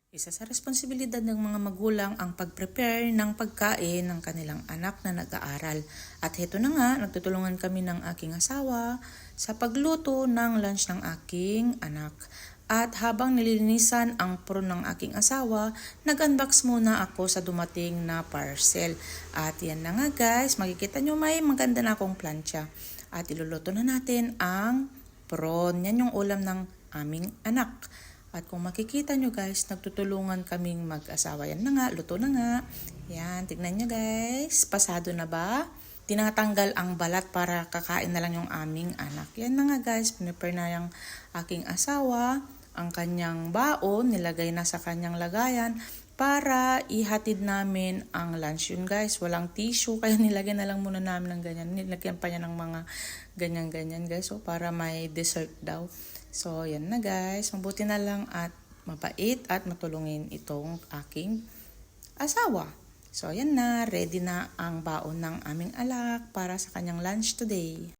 Isa sa responsibilidad ng mga magulang ang pag-prepare ng pagkain ng kanilang anak na nag-aaral. At heto na nga, nagtutulungan kami ng aking asawa sa pagluto ng lunch ng aking anak. At habang nililinisan ang apron ng aking asawa, nag-unbox muna ako sa dumating na parcel. At yan na nga guys, makikita nyo may maganda na akong plancha. At iluluto na natin ang prawn. Yan yung ulam ng aming anak. At kung makikita nyo guys, nagtutulungan kaming mag-asawa. Yan na nga, luto na nga. Yan, tignan nyo guys. Pasado na ba? Tinatanggal ang balat para kakain na lang yung aming anak. Yan na nga guys, prepare na yung aking asawa. Ang kanyang baon, nilagay na sa kanyang lagayan para ihatid namin ang lunch. Yun guys, walang tissue, kaya nilagay na lang muna namin ng ganyan. Nilagyan pa niya ng mga ganyan-ganyan guys, so para may dessert daw. So, yan na guys. Mabuti na lang at mabait at matulungin itong aking asawa. So, yan na. Ready na ang baon ng aming alak para sa kanyang lunch today.